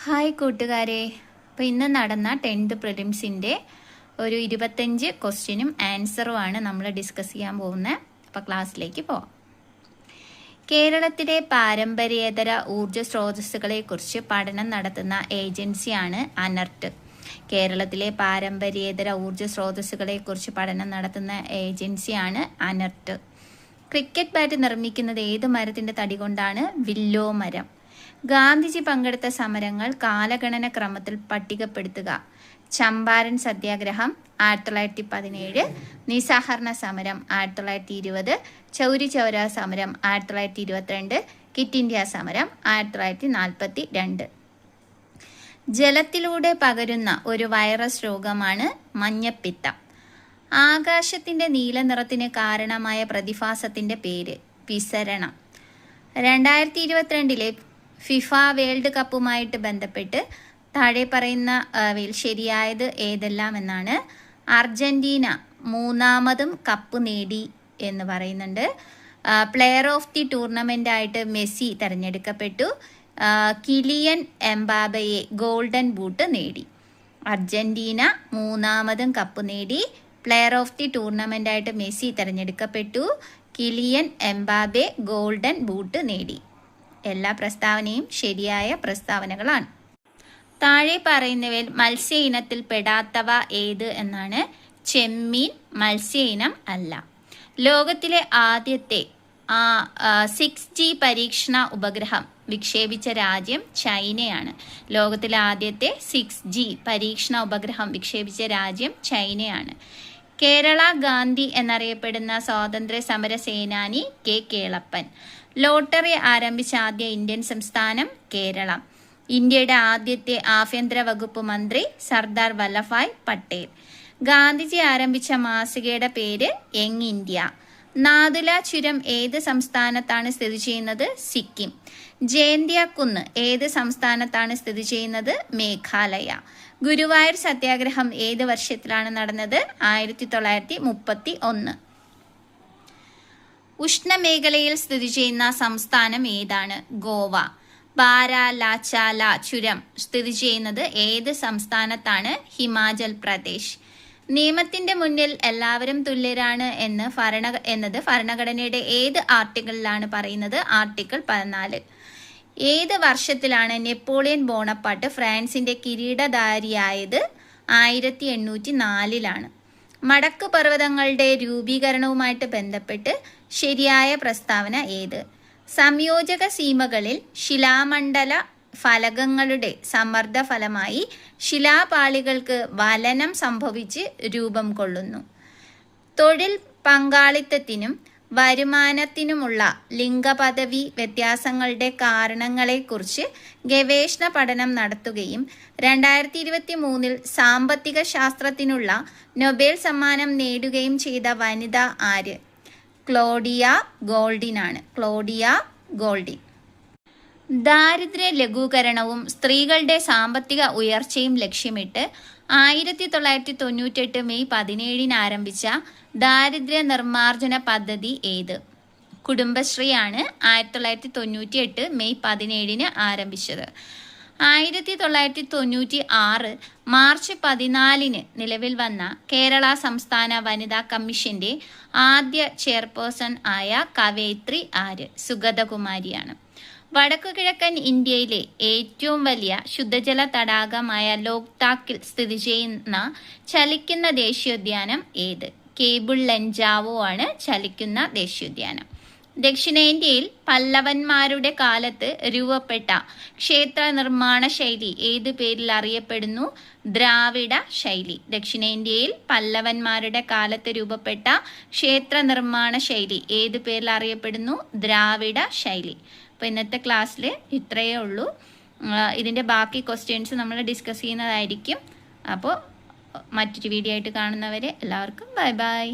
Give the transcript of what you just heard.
Hi കൂട്ടുകാരെ, അപ്പോൾ ഇന്ന് നടന്ന 10th പ്രിലിംസിൻ്റെ ഒരു 25 ക്വസ്റ്റ്യനും ആൻസറുമാണ് നമ്മൾ ഡിസ്കസ് ചെയ്യാൻ പോകുന്നത്. അപ്പോൾ ക്ലാസ്സിലേക്ക് പോവാം. കേരളത്തിലെ പാരമ്പര്യേതര ഊർജ്ജ സ്രോതസ്സുകളെക്കുറിച്ച് പഠനം നടത്തുന്ന ഏജൻസിയാണ് അനർട്ട്. കേരളത്തിലെ പാരമ്പര്യേതര ഊർജ്ജ സ്രോതസ്സുകളെക്കുറിച്ച് പഠനം നടത്തുന്ന ഏജൻസിയാണ് അനർട്ട്. ക്രിക്കറ്റ് ബാറ്റ് നിർമ്മിക്കുന്നത് ഏത് മരത്തിൻ്റെ തടി കൊണ്ടാണ്? വില്ലോ മരം. ഗാന്ധിജി പങ്കെടുത്ത സമരങ്ങൾ കാലഗണന ക്രമത്തിൽ പട്ടികപ്പെടുത്തുക. ചമ്പാരൻ സത്യാഗ്രഹം 1917, നിസ്സഹകരണ സമരം 1920, ചൗരി ചൗര സമരം 1922, ക്വിറ്റ് ഇന്ത്യ സമരം 1942. ജലത്തിലൂടെ പകരുന്ന ഒരു വൈറസ് രോഗമാണ് മഞ്ഞപ്പിത്തം. ആകാശത്തിൻ്റെ നീല നിറത്തിന് കാരണമായ പ്രതിഭാസത്തിൻ്റെ പേര് വിസരണം. 2022 ഫിഫ വേൾഡ് കപ്പുമായിട്ട് ബന്ധപ്പെട്ട് താഴെ പറയുന്നവയിൽ ശരിയായത് ഏതെല്ലാം എന്നാണ്. അർജന്റീന 3ാമതും കപ്പ് നേടി എന്ന് പറയുന്നുണ്ട്. പ്ലെയർ ഓഫ് ദി ടൂർണമെൻ്റ് ആയിട്ട് മെസ്സി തിരഞ്ഞെടുക്കപ്പെട്ടു. കിലിയൻ എംബാബയെ ഗോൾഡൻ ബൂട്ട് നേടി. അർജന്റീന 3ാമതും കപ്പ് നേടി. പ്ലെയർ ഓഫ് ദി ടൂർണമെൻ്റ് ആയിട്ട് മെസ്സി തിരഞ്ഞെടുക്കപ്പെട്ടു. കിലിയൻ എംബാബെ ഗോൾഡൻ ബൂട്ട് നേടി. എല്ലാ പ്രസ്താവനയും ശരിയായ പ്രസ്താവനകളാണ്. താഴെ പറയുന്നവയിൽ മത്സ്യ ഇനത്തിൽ പെടാത്തവ ഏത് എന്നാണ്. ചെമ്മീൻ മത്സ്യ ഇനം അല്ല. ലോകത്തിലെ ആദ്യത്തെ 6G പരീക്ഷണ ഉപഗ്രഹം വിക്ഷേപിച്ച രാജ്യം ചൈനയാണ്. ലോകത്തിലെ ആദ്യത്തെ 6G പരീക്ഷണ ഉപഗ്രഹം വിക്ഷേപിച്ച രാജ്യം ചൈനയാണ്. കേരള ഗാന്ധി എന്നറിയപ്പെടുന്ന സ്വാതന്ത്ര്യ സമര സേനാനി കെ കേളപ്പൻ. ലോട്ടറി ആരംഭിച്ച ആദ്യ ഇന്ത്യൻ സംസ്ഥാനം കേരളം. ഇന്ത്യയുടെ ആദ്യത്തെ ആഭ്യന്തര വകുപ്പ് മന്ത്രി സർദാർ വല്ലഭായ് പട്ടേൽ. ഗാന്ധിജി ആരംഭിച്ച മാസികയുടെ പേര് യങ് ഇന്ത്യ. നാദുല ചുരം ഏത് സംസ്ഥാനത്താണ് സ്ഥിതി ചെയ്യുന്നത്? സിക്കിം. ജയന്തിയ കുന്ന് ഏത് സംസ്ഥാനത്താണ് സ്ഥിതി ചെയ്യുന്നത്? മേഘാലയ. ഗുരുവായൂർ സത്യാഗ്രഹം ഏത് വർഷത്തിലാണ് നടന്നത്? 1931. ഉഷ്ണമേഖലയിൽ സ്ഥിതി ചെയ്യുന്ന സംസ്ഥാനം ഏതാണ്? ഗോവ. ബാരാലാച്ചാല ചുരം സ്ഥിതി ചെയ്യുന്നത് ഏത് സംസ്ഥാനത്താണ്? ഹിമാചൽ പ്രദേശ്. നിയമത്തിന്റെ മുന്നിൽ എല്ലാവരും തുല്യരാണ് എന്നത് ഭരണഘടനയുടെ ഏത് ആർട്ടിക്കിളിലാണ് പറയുന്നത്? ആർട്ടിക്കിൾ 14. ഏത് വർഷത്തിലാണ് നെപ്പോളിയൻ ബോണപ്പാർട്ട് ഫ്രാൻസിന്റെ കിരീടധാരിയായത്? 1804. മടക്ക് പർവ്വതങ്ങളുടെ രൂപീകരണവുമായിട്ട് ബന്ധപ്പെട്ട് ശരിയായ പ്രസ്താവന ഏത്? സംയോജക സീമകളിൽ ശിലാമണ്ഡല ഫലകങ്ങളുടെ സമ്മർദ്ദ ഫലമായി ശിലാപാളികൾക്ക് വലനം സംഭവിച്ച് രൂപം കൊള്ളുന്നു. തൊഴിൽ പങ്കാളിത്തത്തിനും വരുമാനത്തിനുമുള്ള ലിംഗപദവി വ്യത്യാസങ്ങളുടെ കാരണങ്ങളെക്കുറിച്ച് ഗവേഷണ പഠനം നടത്തുകയും 2023 സാമ്പത്തിക ശാസ്ത്രത്തിനുള്ള നൊബേൽ സമ്മാനം നേടുകയും ചെയ്ത വനിത ആര്? ക്ലോഡിയ ഗോൾഡിനാണ്. Claudia Goldin. ദാരിദ്ര്യ ലഘൂകരണവും സ്ത്രീകളുടെ സാമ്പത്തിക ഉയർച്ചയും ലക്ഷ്യമിട്ട് 1998 മെയ് 17 ആരംഭിച്ച ദാരിദ്ര്യ നിർമ്മാർജ്ജന പദ്ധതി ഏത്? കുടുംബശ്രീയാണ് 1998 മെയ് 17 ആരംഭിച്ചത്. 1996 മാർച്ച് 14 നിലവിൽ വന്ന കേരള സംസ്ഥാന വനിതാ കമ്മീഷന്റെ ആദ്യ ചെയർപേഴ്സൺ ആയ കവയിത്രി ആര്? സുഗതകുമാരിയാണ്. വടക്കുകിഴക്കൻ ഇന്ത്യയിലെ ഏറ്റവും വലിയ ശുദ്ധജല തടാകമായ ലോക്താക്കിൽ സ്ഥിതി ചെയ്യുന്ന ചലിക്കുന്ന ദേശീയോദ്യാനം ഏത്? കേബിൾ ലഞ്ചാവോ ആണ് ചലിക്കുന്ന ദേശീയോദ്യാനം. ദക്ഷിണേന്ത്യയിൽ പല്ലവന്മാരുടെ കാലത്ത് രൂപപ്പെട്ട ക്ഷേത്ര നിർമ്മാണ ശൈലി ഏതു പേരിൽ അറിയപ്പെടുന്നു? ദ്രാവിഡ ശൈലി. ദക്ഷിണേന്ത്യയിൽ പല്ലവന്മാരുടെ കാലത്ത് രൂപപ്പെട്ട ക്ഷേത്ര നിർമ്മാണ ശൈലി ഏതു പേരിൽ അറിയപ്പെടുന്നു? ദ്രാവിഡ ശൈലി. അപ്പോൾ ഇന്നത്തെ ക്ലാസ്സിൽ ഇത്രയേ ഉള്ളൂ. ഇതിൻ്റെ ബാക്കി ക്വസ്റ്റ്യൻസ് നമ്മൾ ഡിസ്കസ് ചെയ്യുന്നതായിരിക്കും. അപ്പോൾ മറ്റൊരു വീഡിയോ ആയിട്ട് കാണുന്നവരെ എല്ലാവർക്കും ബൈ ബൈ.